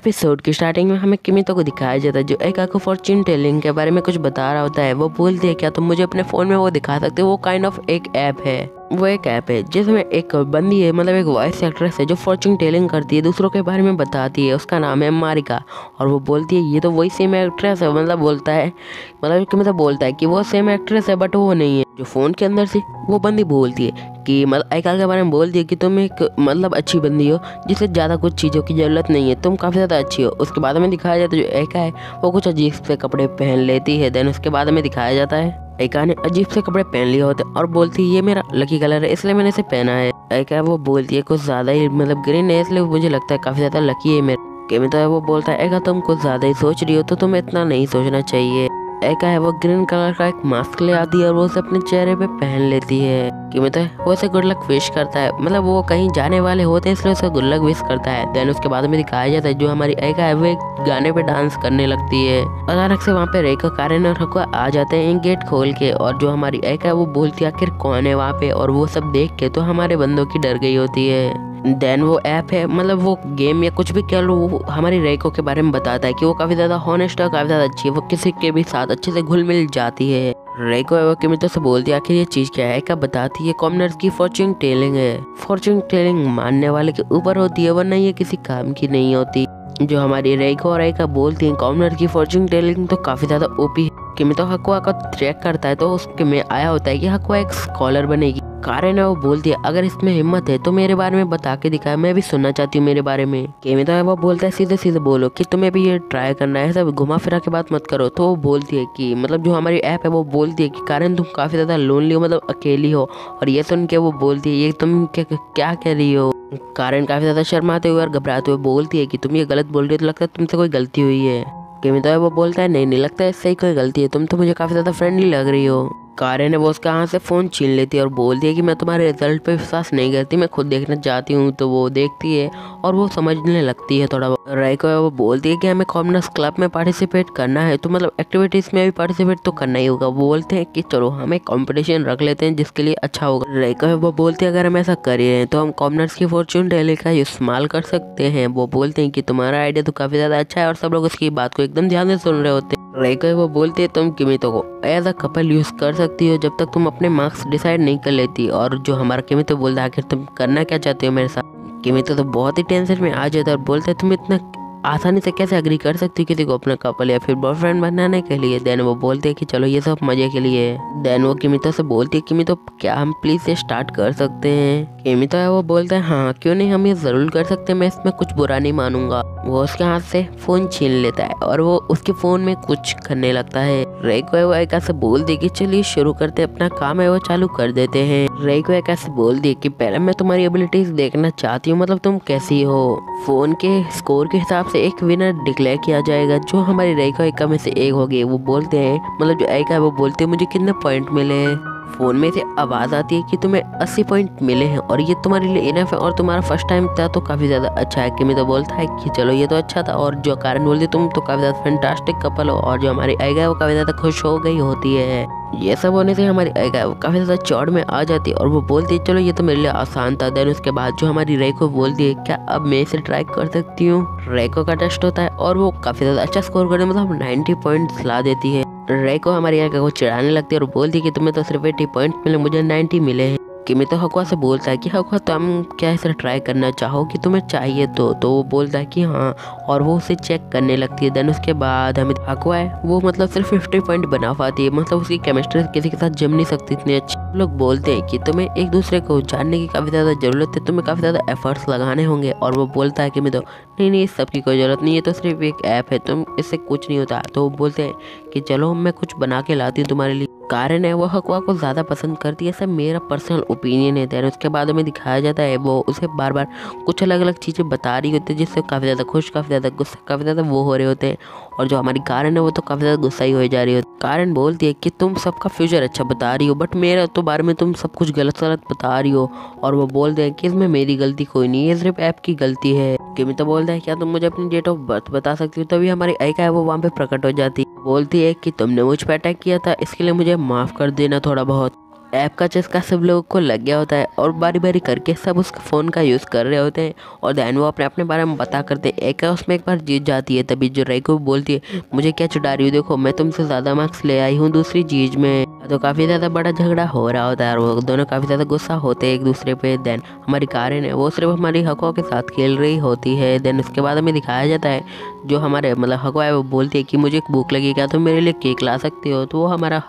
Episode की starting में हमें किमितो को दिखाया जाता है जो एका को फॉर्च्यून टेलिंग के बारे में कुछ बता रहा होता है। वो बोलती है क्या तुम मुझे अपने फोन में वो दिखा सकते हो। वो काइंड ऑफ एक ऐप है। वो एक ऐप है जिसमें एक बंदी है, मतलब एक वॉइस एक्ट्रेस है जो फॉर्च्यून टेलिंग करती है, दूसरों के बारे में बताती है। उसका नाम है मारिका। और वो बोलती है ये तो वही सेम एक्ट्रेस है, मतलब बोलता है बोलता है कि वो सेम एक्ट्रेस है बट वो नहीं है। जो फोन के अंदर से वो बंदी बोलती है कि मतलब एका के बारे में बोलती है कि तुम एक मतलब अच्छी बंदी हो जिसे ज़्यादा कुछ चीज़ों की ज़रूरत नहीं है, तुम काफ़ी ज़्यादा अच्छी हो। उसके बाद में दिखाया जाता है जो एका है वो कुछ अजीब से कपड़े पहन लेती है। देन उसके बाद में दिखाया जाता है एका ने अजीब से कपड़े पहन लिए होते और बोलती है ये मेरा लकी कलर है इसलिए मैंने इसे पहना है। एका वो बोलती है कुछ ज़्यादा ही मतलब ग्रीन है इसलिए मुझे लगता है काफ़ी ज़्यादा लकी है मेरे। किमितो है वो बोलता है एका तुम कुछ ज़्यादा ही सोच रही हो, तो तुम्हें इतना नहीं सोचना चाहिए। एका है वो ग्रीन कलर का एक मास्क ले आती है और वो उसे अपने चेहरे पे पहन लेती है। किमितो है वो उसे गुड लक विश करता है, मतलब वो कहीं जाने वाले होते हैं इसलिए उसे गुड लक विश करता है। देन उसके बाद में दिखाया जाता है जो हमारी एका है वो एक गाने पे डांस करने लगती है। अचानक से वहाँ पे रेको, कारेन और हकुआ आ जाते हैं गेट खोल के। और जो हमारी एका है वो बोलती है आखिर कौन है वहाँ पे, और वो सब देख के तो हमारे बंदों की डर गई होती है। देन वो ऐप है, मतलब वो गेम या कुछ भी कह लो, वो हमारी रेको के बारे में बताता है कि वो काफ़ी ज़्यादा हॉनेस्ट है, काफ़ी ज़्यादा अच्छी है, वो किसी के भी साथ अच्छे से घुल मिल जाती है। रेको है वो किमितो से बोलती है आखिर ये चीज़ क्या है। क्या बताती है कॉमनर्स की फॉर्च्यून टेलिंग है। फॉर्च्यून टेलिंग मानने वाले के ऊपर होती है, वरना ये किसी काम की नहीं होती। जो हमारी रेको और एका बोलती है कॉमनर की फॉर्च्यून टेलिंग तो काफ़ी ज़्यादा ओपी है। किमितो हकुआ का चेक करता है तो उसके में आया होता है कि हकुआ एक स्कॉलर बनेगी। कारेन है वो बोलती है अगर इसमें हिम्मत है तो मेरे बारे में बता के दिखाए, मैं भी सुनना चाहती हूँ मेरे बारे में। किमितो है वो बोलता है सीधे सीधे बोलो कि तुम्हें भी ये ट्राई करना है, सब घुमा फिरा के बात मत करो। तो वो बोलती है कि मतलब जो हमारी ऐप है वो बोलती है कि कारेन तुम काफ़ी ज़्यादा लोनली हो, मतलब अकेली हो। और ये सुन के वो बोलती है ये तुम क्या कह रही हो। कारेन काफ़ी ज़्यादा शर्माते हुए और घबराते हुए बोलती है कि तुम ये गलत बोल रही हो, तो लगता है तुमसे कोई गलती हुई है। किमितो है वो बोलता है नहीं लगता है इससे ही कोई गलती है, तुम तो मुझे काफ़ी ज़्यादा फ्रेंडली लग रही हो। कारेन है वो उसके हाथ से फ़ोन छीन लेती है और बोलती है कि मैं तुम्हारे रिजल्ट पे विश्वास नहीं करती, मैं खुद देखना चाहती हूँ। तो वो देखती है और वो समझने लगती है थोड़ा बहुत। रेको है वो बोलती है कि हमें कॉमनर्स क्लब में पार्टिसिपेट करना है, तो मतलब एक्टिविटीज़ में भी पार्टिसिपेट तो करना ही होगा। वो बोलते हैं कि चलो हम एक कॉम्पिटिशन रख लेते हैं जिसके लिए अच्छा होगा। रेको है वो बोलती है अगर हम ऐसा कर ही रहे हैं तो हम कॉमनर्स की फॉर्च्यून टेलिंग का इस्तेमाल कर सकते हैं। वो बोलते हैं कि तुम्हारा आइडिया तो काफ़ी ज़्यादा अच्छा है और सब लोग उसकी बात को एकदम ध्यान से सुन रहे होते हैं। रेको है वो बोलती है तुम किमितो को एज अ कपल यूज़ कर सकती हो जब तक तुम अपने मार्क्स डिसाइड नहीं कर लेती। और जो हमारा किमितो बोलता है आखिर तुम करना क्या चाहते हो मेरे साथ। किमितो तो बहुत ही टेंशन में आ जाता है और बोलता है तुम इतना आसानी से कैसे एग्री कर सकती हो किसी को अपना कपल या फिर बॉयफ्रेंड बनाने के लिए। देन वो बोलते हैं कि चलो ये सब मजे के लिए है। देन वो किमितो से बोलती है किमितो क्या हम प्लीज से स्टार्ट कर सकते हैं। किमितो है वो बोलता है हाँ क्यों नहीं, हम ये जरूर कर सकते हैं, मैं इसमें कुछ बुरा नहीं मानूंगा। वो उसके हाथ से फोन छीन लेता है और वो उसके फोन में कुछ करने लगता है। रेको है वो एका से बोल दी कि चलिए शुरू करते, अपना काम है वो चालू कर देते हैं। रेको एका से बोल दी कि पहले मैं तुम्हारी एबिलिटीज देखना चाहती हूँ, मतलब तुम कैसी हो। फोन के स्कोर के हिसाब से एक विनर डिक्लेयर किया जाएगा, जो हमारी रेको एका में से एक होगी। वो बोलते हैं मतलब जो एका है वो बोलते हैं मुझे कितने पॉइंट मिले। फोन में से आवाज़ आती है कि तुम्हें 80 पॉइंट मिले हैं और ये तुम्हारे लिए इनफ है और तुम्हारा फर्स्ट टाइम था तो काफ़ी ज़्यादा अच्छा है। किमितो बोलता है कि चलो ये तो अच्छा था। और जो कारण बोलती तुम तो काफ़ी ज़्यादा फैंटास्टिक कपल हो। और जो हमारी आएगा है वो काफ़ी ज़्यादा खुश हो गई होती है। ये सब होने से हमारी आएगा वो काफ़ी ज़्यादा चौड़ में आ जाती है और वो बोलती है चलो ये तो मेरे लिए आसान था। देन उसके बाद जो हमारी रेको बोलती है क्या अब मैं इसे ट्राई कर सकती हूँ। रेको का टेस्ट होता है और वो काफ़ी ज़्यादा अच्छा स्कोर करने मतलब 90 पॉइंट्स ला देती है। रेको हमारी आएगा को चिढ़ाने लगती है और बोलती है कि तुम्हें तो सिर्फ 80 पॉइंट मिले, मुझे 90 मिले हैं। किमितो हकुआ से बोलता है कि हकुआ तुम क्या इसे ट्राई करना चाहो कि तुम्हें चाहिए तो वो बोलता है कि हाँ और वो उसे चेक करने लगती है। देन उसके बाद हमें हकुआ है वो मतलब सिर्फ 50 पॉइंट बना पाती है, मतलब उसकी केमिस्ट्री किसी के साथ जम नहीं सकती इतनी अच्छी। लोग बोलते हैं कि तुम्हें एक दूसरे को जानने की काफ़ी ज़्यादा ज़रूरत है, तुम्हें काफ़ी ज़्यादा एफर्ट्स लगाने होंगे। और वो बोलता है कि मैं तो नहीं इस सब की कोई ज़रूरत नहीं है, तो सिर्फ एक ऐप है, तुम इससे कुछ नहीं होता। तो वो बोलते हैं कि चलो मैं कुछ बना के लाती हूँ तुम्हारे लिए। कारण है वो हकुआ को ज़्यादा पसंद करती है, सब मेरा पर्सनल ओपिनियन है। देन उसके बाद हमें दिखाया जाता है वो उसे बार बार कुछ अलग अलग चीज़ें बता रही होती है जिससे काफ़ी ज़्यादा खुश, काफ़ी ज़्यादा गुस्सा, काफ़ी ज़्यादा वो हो रहे होते हैं। और जो हमारी कारण है वो तो काफ़ी ज़्यादा गुस्सा ही हो जा रही होती है। कारण बोलती है कि तुम सबका फ्यूचर अच्छा बता रही हो बट मेरा तो बारे में तुम सब कुछ गलत बता रही हो। और वो बोलते हैं कि इसमें मेरी गलती कोई नहीं है, सिर्फ ऐप की गलती है। किमितो बोलता है क्या तुम मुझे अपनी डेट ऑफ बर्थ बता सकती हो। तभी हमारी आइका है वो वहाँ पे प्रकट हो जाती है, बोलती है कि तुमने मुझ पर अटैक किया था, इसके लिए मुझे माफ़ कर देना थोड़ा बहुत। ऐप का चस्का सब लोगों को लग गया होता है और बारी बारी करके सब उस फ़ोन का यूज़ कर रहे होते हैं। और देन वो अपने अपने बारे में बता करते एक उसमें एक बार जीत जाती है। तभी जो रेको बोलती है मुझे क्या चिढ़ा रही हो, देखो मैं तुमसे ज़्यादा मार्क्स ले आई हूँ दूसरी चीज़ में। तो काफ़ी ज़्यादा बड़ा झगड़ा हो रहा होता है और वो दोनों काफ़ी ज़्यादा गुस्सा होते हैं एक दूसरे पे। देन हमारी कारें वो सिर्फ हमारी हकों के साथ खेल रही होती है। देन उसके बाद हमें दिखाया जाता है जो हमारे मतलब हकवा है वो बोलती है कि मुझे एक भूख लगी, क्या तुम मेरे लिए केक ला सकती हो। तो वो हमारा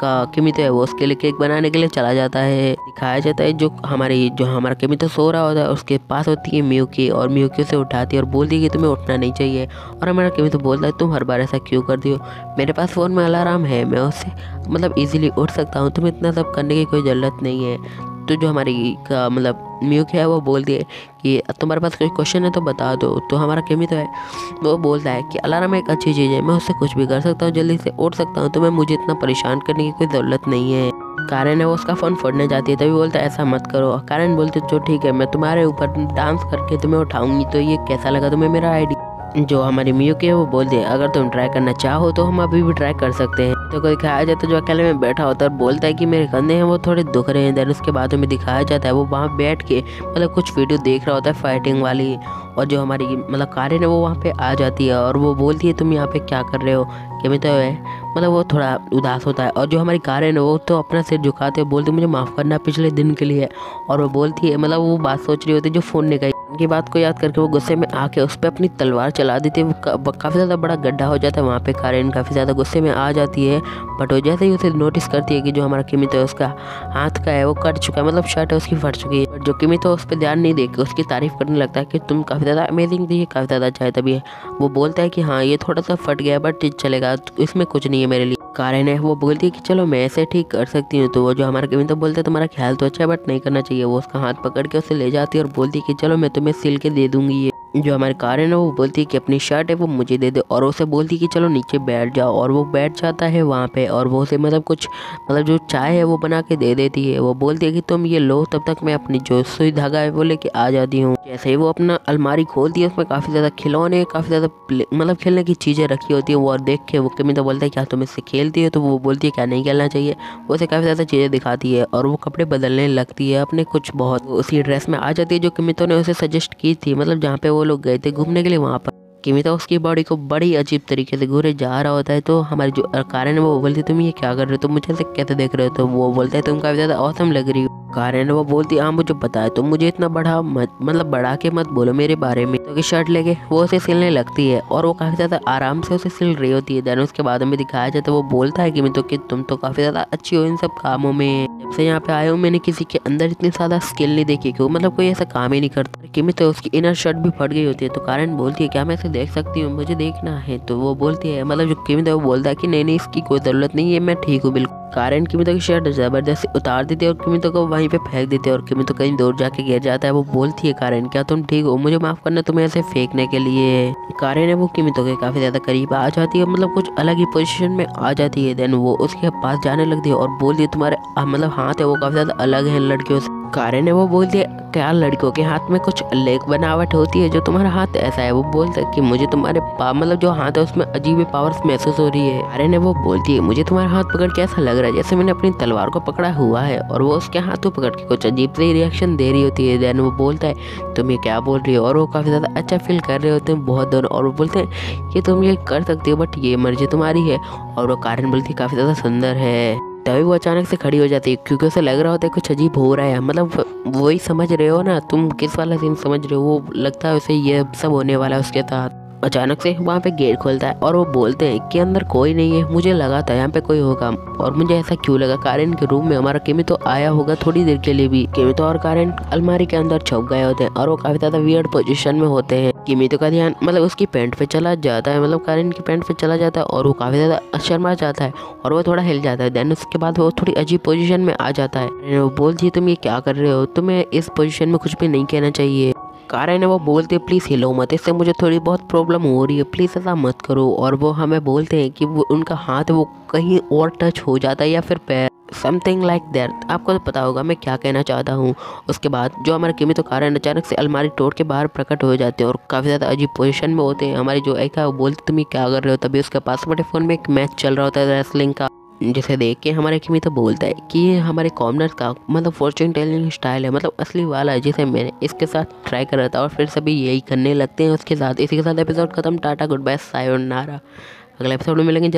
किमितो है वो उसके लिए केक बनाने के लिए चला जाता है। दिखाया जाता है जो हमारा किमितो सो रहा होता है उसके पास होती है मियुकी और मियुकी उसे उठाती है और बोलती है कि तुम्हें उठना नहीं चाहिए। और हमारा किमितो बोलता है तुम हर बार ऐसा क्यों करती हो, मेरे पास फ़ोन में अलार्म है, मैं उससे मतलब इजीली उठ सकता हूँ, तुम्हें इतना सब करने की कोई ज़रूरत नहीं है। तो जो हमारी मियुकी है वो बोलती है कि तुम्हारे पास कोई क्वेश्चन है तो बता दो। तो हमारा किमितो है वो बोलता है कि अलार्म एक अच्छी चीज़ है, मैं उससे कुछ भी कर सकता हूँ, जल्दी से उठ सकता हूँ, तुम्हें मुझे इतना परेशान करने की कोई ज़रूरत नहीं है। कारेन है वो उसका फ़ोन फोड़ने जाती है, तभी बोलता है ऐसा मत करो। कारेन बोलती है तो ठीक है मैं तुम्हारे ऊपर डांस करके तुम्हें उठाऊंगी, तो ये कैसा लगा तुम्हें मेरा आइडिया। जो हमारी मियुकी है वो बोलती है अगर तुम ट्राई करना चाहो तो हम अभी भी ट्राई कर सकते हैं। तो कोई दिखाया जाता है जो अकेले में बैठा होता है और बोलता है कि मेरे कंधे हैं वो थोड़े दुख रहे हैं। देन उसके बाद हमें दिखाया जाता है वो वहाँ बैठ के मतलब कुछ वीडियो देख रहा होता है फाइटिंग वाली। और जो हमारी कारेन है वो वहाँ पे आ जाती है और वो बोलती है तुम यहाँ पे क्या कर रहे हो। किमितो है वो थोड़ा उदास होता है और जो हमारी कारेन है वो तो अपना सिर झुकाते हुए बोलती है मुझे माफ़ करना पिछले दिन के लिए। और वो बोलती है वो बात सोच रही होती है जो फ़ोन ने कही, उनकी बात को याद करके वो गुस्से में आके उस पर अपनी तलवार चला देती है। वो काफ़ी ज़्यादा बड़ा गड्ढा हो जाता है वहाँ पे। कारेन काफ़ी ज़्यादा गुस्से में आ जाती है बट वो जैसे ही उसे नोटिस करती है कि जो हमारा किमितो है उसका हाथ का है वो कट चुका है, शर्ट है उसकी फट चुकी है। बट जो किमितो उस पर ध्यान नहीं देकर उसकी तारीफ करने लगता है कि तुम काफ़ी ज़्यादा अमेजिंग थी, काफ़ी ज़्यादा अच्छा है। तभी वो बोलता है कि हाँ ये थोड़ा सा फट गया बट चलेगा, इसमें कुछ नहीं है मेरे लिए। कारेन है वो बोलती है कि चलो मैं ऐसे ठीक कर सकती हूँ। तो वो जो हमारा किमितो बोलता है तुम्हारा ख्याल तो अच्छा है बट नहीं करना चाहिए। वो उसका हाथ पकड़ के उसे ले जाती है और बोलती है कि चलो मैं तुम्हें सिल के दे दूंगी ये। जो हमारी कारेन है वो बोलती है कि अपनी शर्ट है वो मुझे दे दे और उसे बोलती है कि चलो नीचे बैठ जाओ। और वो बैठ जाता है वहाँ पे और वो उसे कुछ जो चाय है वो बना के दे देती है। वो बोलती है कि तुम ये लो, तब तक मैं अपनी जो सुई धागा है वो लेके आ जाती हूँ। जैसे ही वो अपना अलमारी खोलती है उसमें काफ़ी ज़्यादा खिलौने काफ़ी ज़्यादा खेलने की चीज़ें रखी होती है। वो और देख के वो किमितो बोलता है क्या तुम इससे खेलती है। तो वो बोलती है क्या नहीं खेलना चाहिए। वो उसे काफ़ी ज़्यादा चीज़ें दिखाती है और वो कपड़े बदलने लगती है अपने कुछ बहुत उसी ड्रेस में आ जाती है जो किमितो ने उसे सजेस्ट की थी, जहाँ पे वो लोग गए थे घूमने के लिए। वहाँ पर किमितो उसकी बॉडी को बड़ी अजीब तरीके से घूरे जा रहा होता है। तो हमारी जो कारेन है वो बोलती है तुम ये क्या कर रहे हो, तुम मुझे ऐसे कैसे देख रहे हो। तो वो बोलता है तुम काफ़ी ज़्यादा औसम लग रही हो। कारेन वो बोलती है हाँ मुझे पता है, तुम मुझे इतना बड़ा मत बढ़ा के मत बोलो मेरे बारे में। तो शर्ट लेके वो उसे सिलने लगती है और वो काफ़ी ज़्यादा आराम से उसे सिल रही होती है। देन उसके बाद हमें दिखाया जाता है वो बोलता है किमितो कि तुम तो काफ़ी ज़्यादा अच्छी हो इन सब कामों में, जब से यहाँ पे आया हूँ मैंने किसी के अंदर इतनी ज़्यादा स्किल नहीं देखी कि कोई ऐसा काम ही नहीं करता। किमितो उसकी इनर शर्ट भी फट गई होती है। तो कारेन बोलती है क्या मैं इसे देख सकती हूँ, मुझे देखना है। तो वो बोलती है जो किमितो वो बोलता है कि नहीं इसकी कोई ज़रूरत नहीं है, मैं ठीक हूँ बिल्कुल। कारेन किमितो की शर्ट जबरदस्ती उतार देती है और किमितो को वहीं पे फेंक देती है और किमितो कहीं दूर जाके गिर जाता है। वो बोलती है कारेन क्या तुम ठीक हो, मुझे माफ़ करना तुम्हें ऐसे फेंकने के लिए। कारेन है वो किमितो के काफ़ी ज़्यादा करीब आ जाती है, कुछ अलग ही पोजीशन में आ जाती है। देन वो उसके पास जाने लगती है और बोलती है तुम्हारे हाथ है वो काफ़ी ज़्यादा अलग है लड़कियों से। कारेन है वो बोलती है क्या लड़कियों के हाथ में कुछ अलग बनावट होती है जो तुम्हारा हाथ ऐसा है। वो बोलता है कि मुझे तुम्हारे जो हाथ है उसमें अजीब पावर्स महसूस हो रही है। कारेन है वो बोलती है मुझे तुम्हारा हाथ पकड़ के ऐसा लग रहा है जैसे मैंने अपनी तलवार को पकड़ा हुआ है। और वो उसके हाथों पकड़ के कुछ अजीब से रिएक्शन दे रही होती है। देन वो बोलता है तुम ये क्या बोल रही हो, और वो काफ़ी ज़्यादा अच्छा फील कर रहे होते हैं बहुत दोनों। और वो बोलते हैं कि तुम ये कर सकती हो बट ये मर्जी तुम्हारी है। और वो कारेन बोलती है काफ़ी ज़्यादा सुंदर है। तभी वो अचानक से खड़ी हो जाती है क्योंकि उसे लग रहा होता है कुछ अजीब हो रहा है। वही समझ रहे हो ना तुम किस वाला सीन समझ रहे हो, वो लगता है उसे ये सब होने वाला है उसके साथ। अचानक से वहाँ पे गेट खुलता है और वो बोलते हैं कि अंदर कोई नहीं है, मुझे लगा था यहाँ पे कोई होगा। और मुझे ऐसा क्यों लगा कारेन के रूम में हमारा किमितो आया होगा थोड़ी देर के लिए भी। किमितो और कारेन अलमारी के अंदर छुप गए होते हैं और वो काफी ज्यादा वियर्ड पोजीशन में होते हैं। किमितो का ध्यान उसकी पैंट पे चला जाता है, कारेन की पैंट पे चला जाता है और वो काफी ज्यादा शर्मा जाता है और वो थोड़ा हिल जाता है। देन उसके बाद वो थोड़ी अजीब पोजीशन में आ जाता है। वो बोलती है तुम ये क्या कर रहे हो, तुम्हें इस पोजीशन में कुछ भी नहीं कहना चाहिए। कारेन है वो बोलते हैं प्लीज़ हिलो मत, इससे मुझे थोड़ी बहुत प्रॉब्लम हो रही है, प्लीज़ ऐसा मत करो। और वो हमें बोलते हैं कि वो उनका हाथ वो कहीं और टच हो जाता है या फिर पैर, समथिंग लाइक दैट। आपको तो पता होगा मैं क्या कहना चाहता हूँ। उसके बाद जो हमारे किमितो कारेन अचानक से अलमारी तोड़ के बाहर प्रकट हो जाते हैं और काफ़ी ज़्यादा अजीब पोजीशन में होते हैं। हमारी जो एक है वो बोलती तुम ये क्या कर रहे हो। तभी उसके पास बड़े फ़ोन में एक मैच चल रहा होता है रेसलिंग का। जिसे देख के हमारे किमी तो बोलता है कि ये हमारे कॉमनर का मतलब फॉर्चून टेलिंग स्टाइल है, मतलब असली वाला है, जिसे मैंने इसके साथ ट्राई करा था और फिर सभी यही करने लगते हैं उसके साथ। इसी के साथ एपिसोड खत्म। टाटा, गुड बाय, सायोनारा। अगले एपिसोड में मिलेंगे जल्दी।